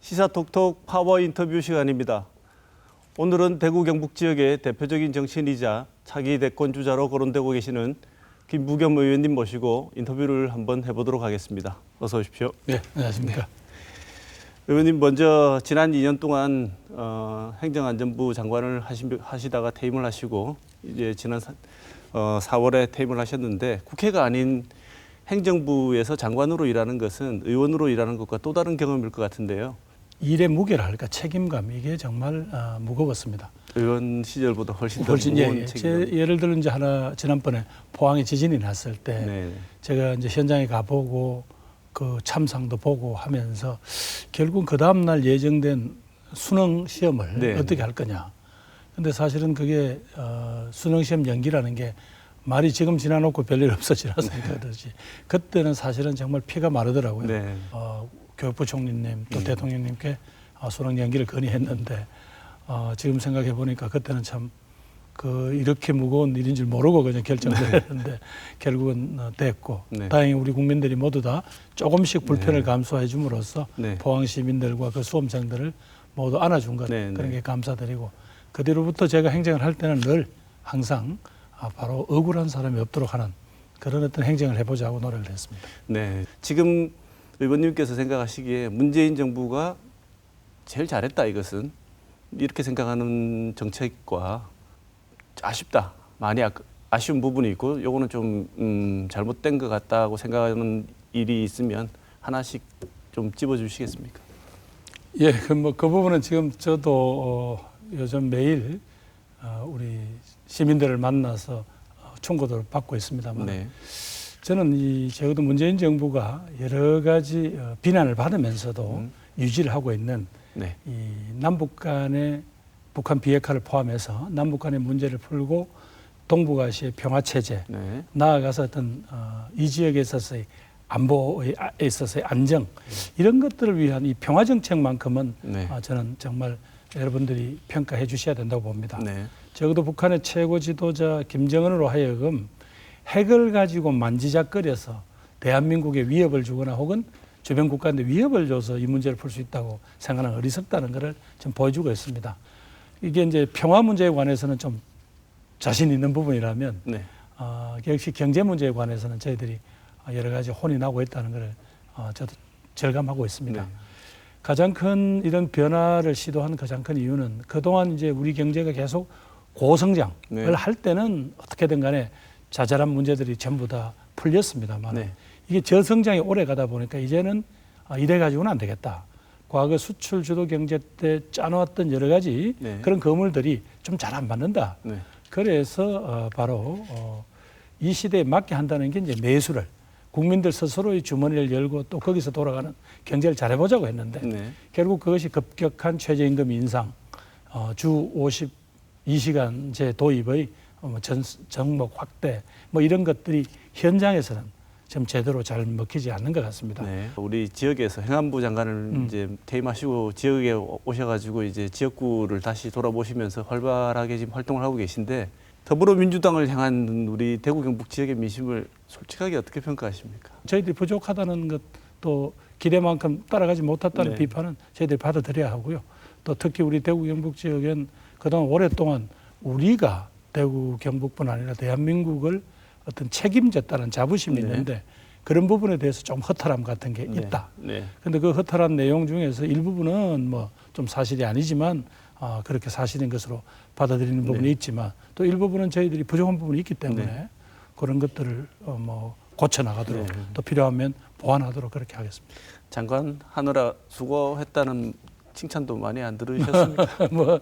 시사톡톡 파워 인터뷰 시간입니다. 오늘은 대구 경북 지역의 대표적인 정치인이자 차기 대권 주자로 거론되고 계시는 김부겸 의원님 모시고 인터뷰를 한번 해보도록 하겠습니다. 어서 오십시오. 네, 안녕하십니까. 의원님 먼저 지난 2년 동안 행정안전부 장관을 하시다가 퇴임을 하시고 이제 지난 4월에 퇴임을 하셨는데 국회가 아닌 행정부에서 장관으로 일하는 것은 의원으로 일하는 것과 또 다른 경험일 것 같은데요. 일의 무게랄까 책임감 이게 정말 무거웠습니다. 의원 시절보다 훨씬 더 무거운 책임감. 예를 들어 이제 지난번에 포항에 지진이 났을 때 네. 제가 이제 현장에 가보고 그 참상도 보고 하면서 결국 그 다음 날 예정된 수능 시험을 네. 어떻게 할 거냐. 근데 사실은 그게 수능 시험 연기라는 게 말이 지금 지나놓고 별일 없어지라서 그러지. 그때는 사실은 정말 피가 마르더라고요. 네. 교육부 총리님 또 대통령님께 수능 연기를 건의했는데 지금 생각해 보니까 그때는 참 이렇게 무거운 일인 줄 모르고 그냥 결정을 했는데 결국은 됐고 다행히 우리 국민들이 모두 다 조금씩 불편을 감수해 줌으로써 포항 시민들과 그 수험생들을 모두 안아준 것 그런 게 감사드리고 그 뒤로부터 제가 행정을 할 때는 늘 항상 바로 억울한 사람이 없도록 하는 그런 어떤 행정을 해보자고 노력을 했습니다. 네, 지금 의원님께서 생각하시기에 문재인 정부가 제일 잘했다 이것은 이렇게 생각하는 정책과 아쉽다, 많이 아쉬운 부분이 있고 요거는 좀 잘못된 것 같다고 생각하는 일이 있으면 하나씩 좀 찝어주시겠습니까? 예, 그 부분은 지금 저도 요즘 매일 우리 시민들을 만나서 충고를 받고 있습니다만 저는 적어도 문재인 정부가 여러 가지 비난을 받으면서도 유지를 하고 있는 이 남북 간의 북한 비핵화를 포함해서 남북 간의 문제를 풀고 동북아시아의 평화 체제 나아가서 어떤 이 지역에 있어서의 안보에 있어서의 안정 이런 것들을 위한 이 평화 정책만큼은 저는 정말 여러분들이 평가해 주셔야 된다고 봅니다. 적어도 북한의 최고 지도자 김정은으로 하여금 핵을 가지고 만지작거려서 대한민국에 위협을 주거나 혹은 주변 국가한테 위협을 줘서 이 문제를 풀 수 있다고 생각하는 어리석다는 것을 좀 보여주고 있습니다. 이게 이제 평화 문제에 관해서는 좀 자신 있는 부분이라면 역시 경제 문제에 관해서는 저희들이 여러 가지 혼이 나고 있다는 것을 저도 절감하고 있습니다. 가장 큰 이런 변화를 시도한 가장 큰 이유는 그동안 이제 우리 경제가 계속 고성장을 할 때는 어떻게든 간에 자잘한 문제들이 전부 다 풀렸습니다만 이게 저성장이 오래 가다 보니까 이제는 이래 가지고는 안 되겠다. 과거 수출 주도 경제 때 짜놓았던 여러 가지 그런 거물들이 좀 잘 안 맞는다. 그래서 바로 이 시대에 맞게 한다는 게 이제 매수를 국민들 스스로의 주머니를 열고 또 거기서 돌아가는 경제를 잘해보자고 했는데 결국 그것이 급격한 최저임금 인상, 주 52시간제 도입의 정목 확대 뭐 이런 것들이 현장에서는 좀 제대로 잘 먹히지 않는 것 같습니다. 우리 지역에서 행안부 장관을 이제 퇴임하시고 지역에 오셔가지고 이제 지역구를 다시 돌아보시면서 활발하게 지금 활동을 하고 계신데 더불어민주당을 향한 우리 대구 경북 지역의 민심을 솔직하게 어떻게 평가하십니까? 저희들이 부족하다는 것 또 기대만큼 따라가지 못했다는 비판은 저희들이 받아들여야 하고요. 또 특히 우리 대구 경북 지역엔 그동안 오랫동안 우리가 대구 경북뿐 아니라 대한민국을 어떤 책임졌다는 자부심이 있는데 그런 부분에 대해서 좀 허탈함 같은 게 있다. 그런데 그 허탈한 내용 중에서 일부분은 뭐 좀 사실이 아니지만 그렇게 사실인 것으로 받아들이는 부분이 있지만 또 일부분은 저희들이 부족한 부분이 있기 때문에 그런 것들을 뭐 고쳐나가도록 또 필요하면 보완하도록 그렇게 하겠습니다. 장관 하느라 수고했다는 칭찬도 많이 안 들으셨습니까?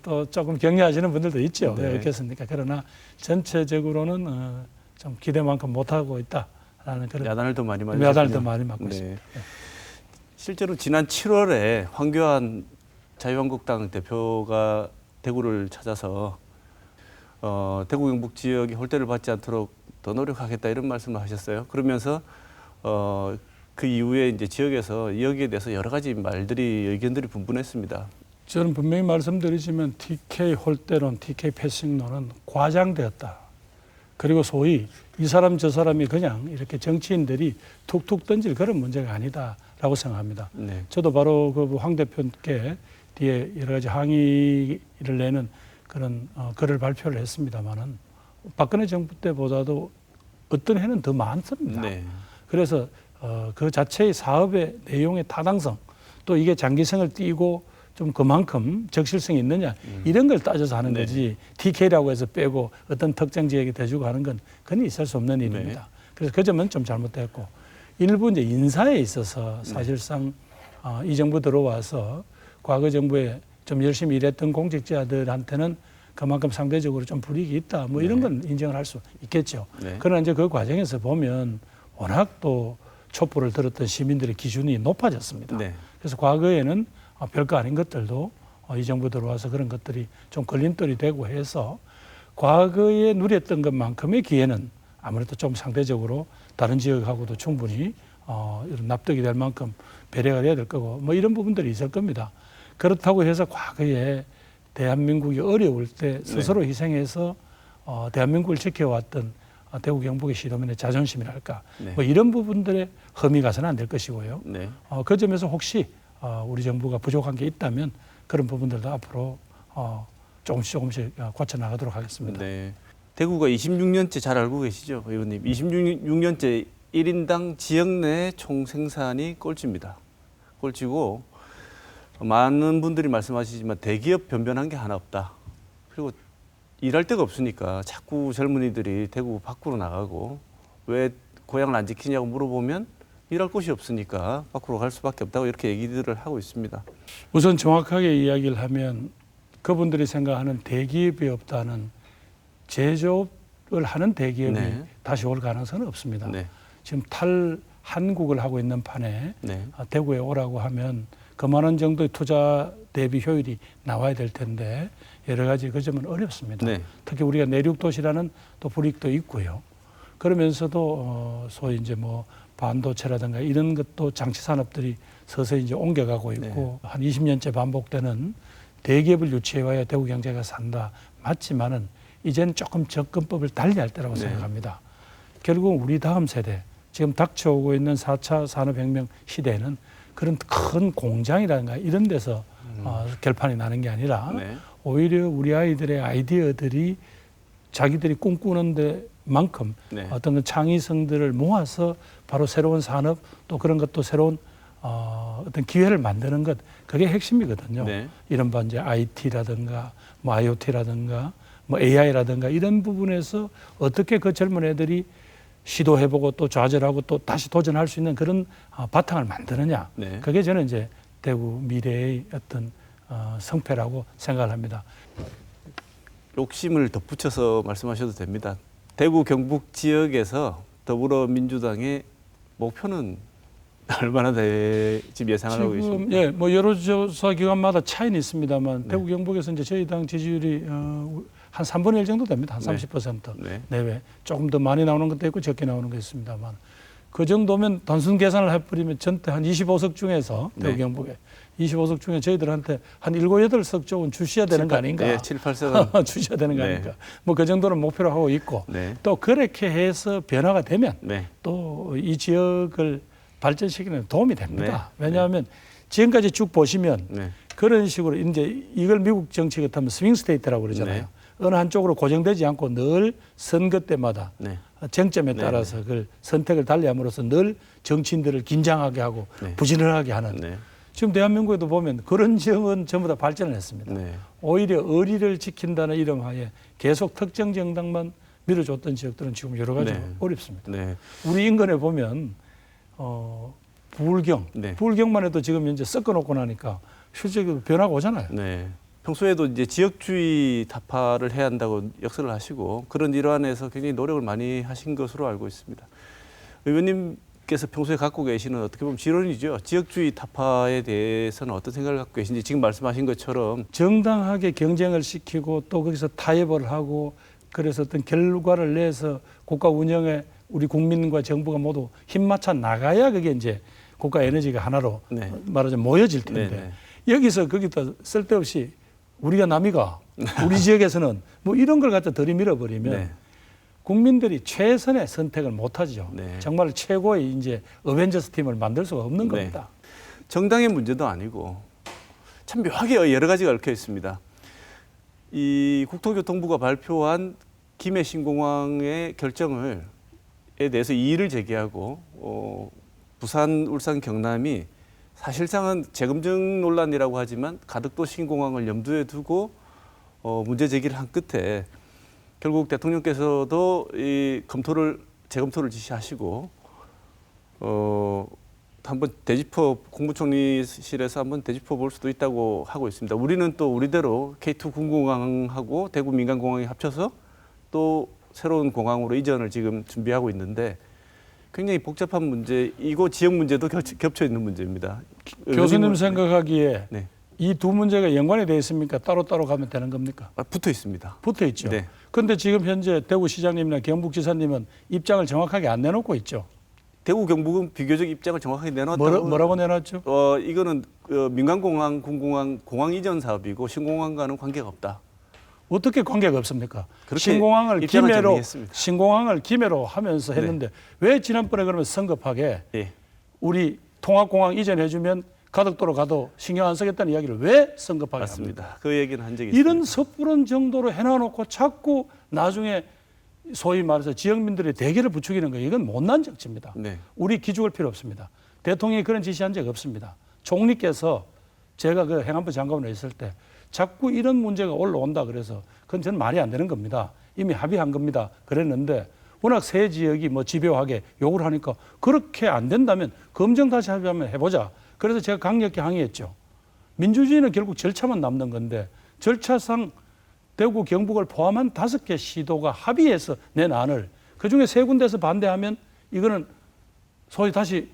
또 조금 격려하시는 분들도 있죠. 왜 그렇겠습니까? 그러나 전체적으로는 좀 기대만큼 못하고 있다라는 그런 야단을 더 많이 맞고 있습니다. 실제로 지난 7월에 황교안 자유한국당 대표가 대구를 찾아서 대구 경북 지역이 홀대를 받지 않도록 더 노력하겠다 이런 말씀을 하셨어요. 그러면서 그 이후에 이제 지역에서 여기에 대해서 여러 가지 의견들이 분분했습니다. 저는 분명히 말씀드리지만 TK 홀대론, TK 패싱론은 과장되었다. 그리고 소위 이 사람 저 사람이 그냥 이렇게 정치인들이 툭툭 던질 그런 문제가 아니다라고 생각합니다. 네. 저도 바로 그 황 대표께 뒤에 여러 가지 항의를 내는 그런 글을 발표를 했습니다만은 박근혜 정부 때보다도 어떤 해는 더 많습니다. 네. 그래서 그 자체의 사업의 내용의 타당성 또 이게 장기성을 띠고 좀 그만큼 적실성이 있느냐 이런 걸 따져서 하는 거지 TK라고 해서 빼고 어떤 특정 지역에 대주고 하는 건 그건 있을 수 없는 일입니다. 그래서 그 점은 좀 잘못됐고 일부 이제 인사에 있어서 사실상 이 정부 들어와서 과거 정부에 좀 열심히 일했던 공직자들한테는 그만큼 상대적으로 좀 불이익이 있다. 뭐 이런 건 인정을 할 수 있겠죠. 그러나 이제 그 과정에서 보면 워낙 또 촛불을 들었던 시민들의 기준이 높아졌습니다. 그래서 과거에는 별거 아닌 것들도 이 정부 들어와서 그런 것들이 좀 걸림돌이 되고 해서 과거에 누렸던 것만큼의 기회는 아무래도 좀 상대적으로 다른 지역하고도 충분히 이런 납득이 될 만큼 배려가 돼야 될 거고 뭐 이런 부분들이 있을 겁니다. 그렇다고 해서 과거에 대한민국이 어려울 때 스스로 희생해서 대한민국을 지켜왔던 대구 경북의 시도민의 자존심이랄까 뭐 이런 부분들에 흠이 가서는 안 될 것이고요. 그 점에서 혹시 우리 정부가 부족한 게 있다면 그런 부분들도 앞으로 조금씩 고쳐 나가도록 하겠습니다. 대구가 26년째 잘 알고 계시죠, 의원님. 26년째 1인당 지역 내 총 생산이 꼴찌입니다. 꼴찌고 많은 분들이 말씀하시지만 대기업 변변한 게 하나 없다. 그리고 일할 데가 없으니까 자꾸 젊은이들이 대구 밖으로 나가고 왜 고향을 안 지키냐고 물어보면 일할 곳이 없으니까 밖으로 갈 수밖에 없다고 이렇게 얘기들을 하고 있습니다. 우선 정확하게 이야기를 하면 그분들이 생각하는 대기업이 없다는 제조업을 하는 대기업이 다시 올 가능성은 없습니다. 지금 탈한국을 하고 있는 판에 대구에 오라고 하면 그만한 정도의 투자 대비 효율이 나와야 될 텐데 여러 가지 그 점은 어렵습니다. 특히 우리가 내륙 도시라는 또 불이익도 있고요. 그러면서도 소위 이제 뭐 반도체라든가 이런 것도 장치 산업들이 서서히 이제 옮겨가고 있고 한 20년째 반복되는 대기업을 유치해와야 대구 경제가 산다. 맞지만은 이제는 조금 접근법을 달리할 때라고 생각합니다. 결국 우리 다음 세대 지금 닥쳐오고 있는 4차 산업혁명 시대에는 그런 큰 공장이라든가 이런 데서 결판이 나는 게 아니라 오히려 우리 아이들의 아이디어들이 자기들이 꿈꾸는 데만큼 어떤 그 창의성들을 모아서 바로 새로운 산업 또 그런 것도 새로운 어떤 기회를 만드는 것 그게 핵심이거든요. 이른바 이제 IT라든가 뭐 IoT라든가 뭐 AI라든가 이런 부분에서 어떻게 그 젊은 애들이 시도해보고 또 좌절하고 또 다시 도전할 수 있는 그런 바탕을 만드느냐. 그게 저는 이제 대구 미래의 어떤 성패라고 생각을 합니다. 욕심을 덧붙여서 말씀하셔도 됩니다. 대구 경북 지역에서 더불어민주당의 목표는 얼마나 지금 예상을 하고 계십니까? 예, 뭐 여러 조사 기관마다 차이는 있습니다만 대구 경북에서 이제 저희 당 지지율이 한 3분의 1 정도 됩니다. 한 30% 내외. 조금 더 많이 나오는 것도 있고 적게 나오는 것도 있습니다만 그 정도면 단순 계산을 해버리면 전체 한 25석 중에서 대구 경북에 25석 중에 저희들한테 한 7, 8석 쪽은 주셔야 되는 거 아닌가. 7, 8석은 주셔야 되는 거 아닌가. 뭐 그 정도는 목표로 하고 있고 또 그렇게 해서 변화가 되면 또 이 지역을 발전시키는 데 도움이 됩니다. 왜냐하면 지금까지 쭉 보시면 그런 식으로 이제 이걸 미국 정치 같으면 스윙 스테이트라고 그러잖아요. 어느 한쪽으로 고정되지 않고 늘 선거 때마다 쟁점에 따라서 그걸 선택을 달리함으로써 늘 정치인들을 긴장하게 하게 부지런하게 하는 지금 대한민국에도 보면 그런 지역은 전부 다 발전을 했습니다. 오히려 의리를 지킨다는 이름 하에 계속 특정 정당만 밀어줬던 지역들은 지금 여러 가지 어렵습니다. 우리 인근에 보면 부울경만 해도 지금 현재 섞어놓고 나니까 실제로 변화가 오잖아요. 평소에도 이제 지역주의 타파를 해야 한다고 역설을 하시고 그런 일환에서 굉장히 노력을 많이 하신 것으로 알고 있습니다. 의원님께서 평소에 갖고 계시는 어떻게 보면 지론이죠. 지역주의 타파에 대해서는 어떤 생각을 갖고 계신지 지금 말씀하신 것처럼 정당하게 경쟁을 시키고 또 거기서 타협을 하고 그래서 어떤 결과를 내서 국가 운영에 우리 국민과 정부가 모두 힘맞춰 나가야 그게 이제 국가 에너지가 하나로 말하자면 모여질 텐데 여기서 거기다 쓸데없이 우리가 남이가 우리 지역에서는 뭐 이런 걸 갖다 들이밀어 버리면 국민들이 최선의 선택을 못하죠. 네. 정말 최고의 이제 어벤져스 팀을 만들 수가 없는 네. 겁니다. 정당의 문제도 아니고 참 묘하게 여러 가지가 얽혀 있습니다. 이 국토교통부가 발표한 김해 신공항의 결정에 대해서 이의를 제기하고 부산, 울산, 경남이 사실상은 재검증 논란이라고 하지만 가덕도 신공항을 염두에 두고 문제 제기를 한 끝에 결국 대통령께서도 이 재검토를 지시하시고 한번 국무총리실에서 한번 되짚어 볼 수도 있다고 하고 있습니다. 우리는 또 우리대로 K2 군공항하고 대구 민간공항이 합쳐서 또 새로운 공항으로 이전을 지금 준비하고 있는데 굉장히 복잡한 문제, 이거 지역 문제도 겹쳐 있는 문제입니다. 교수님 생각하기에 네. 이 두 문제가 연관이 되어 있습니까? 따로따로 가면 되는 겁니까? 붙어 있습니다. 붙어 있죠. 네. 그런데 지금 현재 대구시장님이나 경북지사님은 입장을 정확하게 안 내놓고 있죠. 대구 경북은 비교적 입장을 정확하게 내놨다고. 뭐라고 내놨죠? 이거는 민간공항, 군공항, 공항 이전 사업이고 신공항과는 관계가 없다. 어떻게 관계가 없습니까? 그렇게 신공항을 입장을 김해로 정리했습니다. 신공항을 김해로 하면서 했는데 왜 지난번에 그러면 성급하게 예. 우리 통합공항 이전해주면 가덕도로 가도 신경 안 쓰겠다는 이야기를 왜 성급하게 합니까? 맞습니다. 그 얘기는 한 적이 있습니다. 이런 섣부른 정도로 해놔놓고 자꾸 나중에 소위 말해서 지역민들의 대결을 부추기는 거 이건 못난 정치입니다. 네. 우리 기죽을 필요 없습니다. 대통령이 그런 지시한 적 없습니다. 총리께서 제가 그 행안부 장관으로 있을 때 자꾸 이런 문제가 올라온다 그래서 그건 저는 말이 안 되는 겁니다. 이미 합의한 겁니다. 그랬는데 워낙 새 지역이 뭐 집요하게 요구를 하니까 그렇게 안 된다면 검증 다시 합의하면 해보자. 그래서 제가 강력히 항의했죠. 민주주의는 결국 절차만 남는 건데 절차상 대구 경북을 포함한 5개 시도가 합의해서 낸 안을 그중에 3군데에서 반대하면 이거는 소위 다시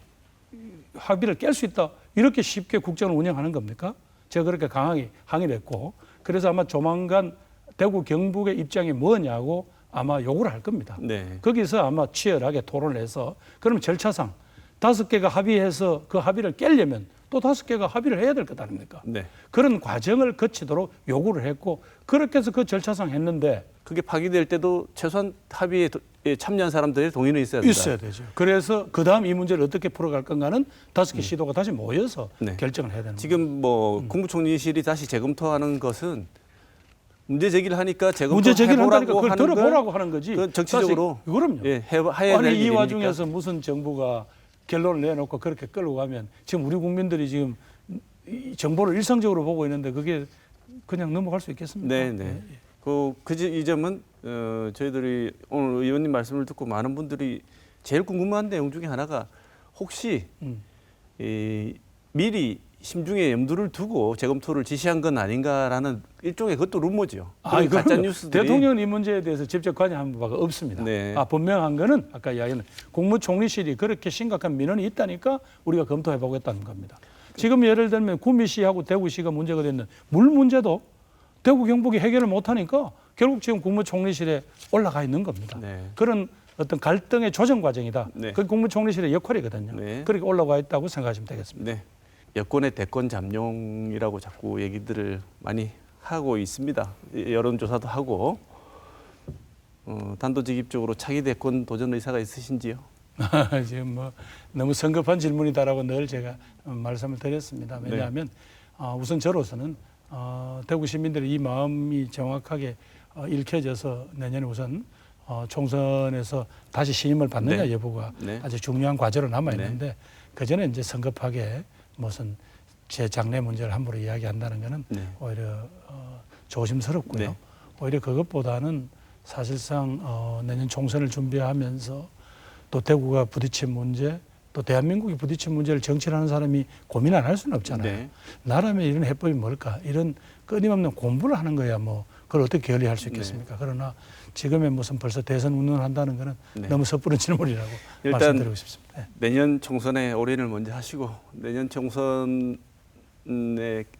합의를 깰 수 있다. 이렇게 쉽게 국정을 운영하는 겁니까? 제가 그렇게 강하게 항의를 했고 그래서 아마 조만간 대구 경북의 입장이 뭐냐고 아마 요구를 할 겁니다. 네. 거기서 아마 치열하게 토론을 해서 그러면 절차상 5개가 합의해서 그 합의를 깨려면 또 5개가 합의를 해야 될 것 아닙니까? 네. 그런 과정을 거치도록 요구를 했고 그렇게 해서 그 절차상 했는데 그게 파기될 때도 최소한 합의에 참여한 사람들의 동의는 있어야 된다. 있어야 되죠. 그래서 그다음 이 문제를 어떻게 풀어갈 건가는 5개 시도가 다시 모여서 네. 결정을 해야 되는 거죠. 지금 뭐 국무총리실이 다시 재검토하는 것은 문제 제기를 하니까 문제 제기를 한다니까 재검토해보라고 그걸 하는 들어보라고 하는 거지. 그 정치적으로 다시, 그럼요. 예, 해야 될 아니 이 일이니까. 와중에서 무슨 정부가 결론을 내놓고 그렇게 끌고 가면 지금 우리 국민들이 지금 이 정보를 일상적으로 보고 있는데 그게 그냥 넘어갈 수 있겠습니까? 네, 네. 이 점은 저희들이 오늘 의원님 말씀을 듣고 많은 분들이 제일 궁금한 내용 중에 하나가 혹시 미리 심중에 염두를 두고 재검토를 지시한 건 아닌가라는 일종의 그것도 루머죠. 가짜 뉴스들이. 대통령은 이 문제에 대해서 직접 관여한 바가 없습니다. 네. 분명한 거는 아까 이야기는 국무총리실이 그렇게 심각한 민원이 있다니까 우리가 검토해 보겠다는 겁니다. 지금 예를 들면 구미시하고 대구시가 문제가 됐는 물 문제도 대구 경북이 해결을 못하니까 결국 지금 국무총리실에 올라가 있는 겁니다. 네. 그런 어떤 갈등의 조정 과정이다. 네. 그게 국무총리실의 역할이거든요. 네. 그렇게 올라가 있다고 생각하시면 되겠습니다. 네. 여권의 대권 잠룡이라고 자꾸 얘기들을 많이 하고 있습니다. 여론조사도 하고 단도직입적으로 차기 대권 도전 의사가 있으신지요? 지금 뭐 너무 성급한 질문이다라고 늘 제가 말씀을 드렸습니다. 왜냐하면 우선 저로서는 대구 시민들의 이 마음이 정확하게 읽혀져서 내년에 우선 총선에서 다시 신임을 받느냐 네. 여부가 네. 아주 중요한 과제로 남아 있는데 그 전에 이제 성급하게 무슨 제 장래 문제를 함부로 이야기한다는 것은 네. 오히려 조심스럽고요. 네. 오히려 그것보다는 사실상 내년 총선을 준비하면서 또 대구가 부딪힌 문제, 또 대한민국이 부딪힌 문제를 정치하는 사람이 고민 안 할 수는 없잖아요. 네. 나라면 이런 해법이 뭘까? 이런 끊임없는 공부를 하는 거야 뭐 그걸 어떻게 결의할 수 있겠습니까? 그러나 지금의 무슨 벌써 대선 운운한다는 거는 너무 섣부른 질문이라고 일단 말씀드리고 싶습니다. 네. 내년 총선에 올인을 먼저 하시고 내년 총선의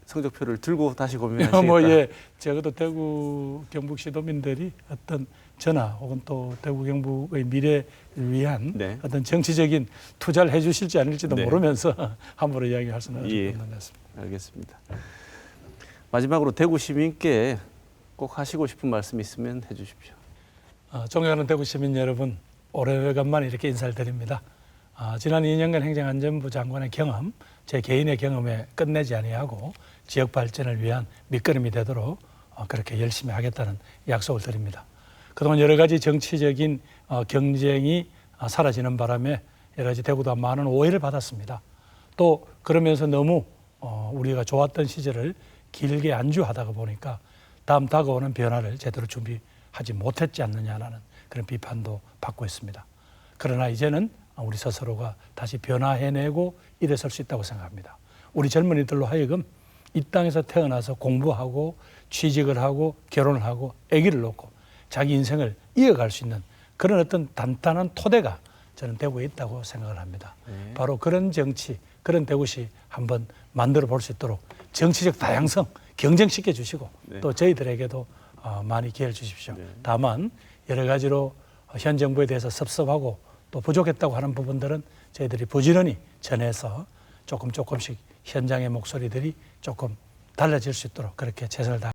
성적표를 들고 다시 고민하시겠다. 적어도 대구 경북 시도민들이 어떤 전화 혹은 또 대구 경북의 미래를 위한 어떤 정치적인 투자를 해주실지 아닐지도 모르면서 함부로 이야기할 수는 없는 것 같습니다. 알겠습니다. 마지막으로 대구 시민께 꼭 하시고 싶은 말씀 있으면 해주십시오. 존경하는 대구 시민 여러분, 오래간만에 이렇게 인사를 드립니다. 지난 2년간 행정안전부 장관의 경험, 제 개인의 경험에 끝내지 아니하고 지역 발전을 위한 밑거름이 되도록 그렇게 열심히 하겠다는 약속을 드립니다. 그동안 여러 가지 정치적인 경쟁이 사라지는 바람에 여러 가지 대구도 많은 오해를 받았습니다. 또 그러면서 너무 우리가 좋았던 시절을 길게 안주하다가 보니까 다음 다가오는 변화를 제대로 준비하지 못했지 않느냐라는 그런 비판도 받고 있습니다. 그러나 이제는 우리 스스로가 다시 변화해내고 일어설 수 있다고 생각합니다. 우리 젊은이들로 하여금 이 땅에서 태어나서 공부하고 취직을 하고 결혼을 하고 아기를 놓고 자기 인생을 이어갈 수 있는 그런 어떤 단단한 토대가 저는 대구에 있다고 생각을 합니다. 바로 그런 정치, 그런 대구시 한번 만들어 볼 수 있도록 정치적 다양성 경쟁시켜 주시고 또 저희들에게도 많이 기회를 주십시오. 다만 여러 가지로 현 정부에 대해서 섭섭하고 또 부족했다고 하는 부분들은 저희들이 부지런히 전해서 조금씩 현장의 목소리들이 조금 달라질 수 있도록 그렇게 최선을 다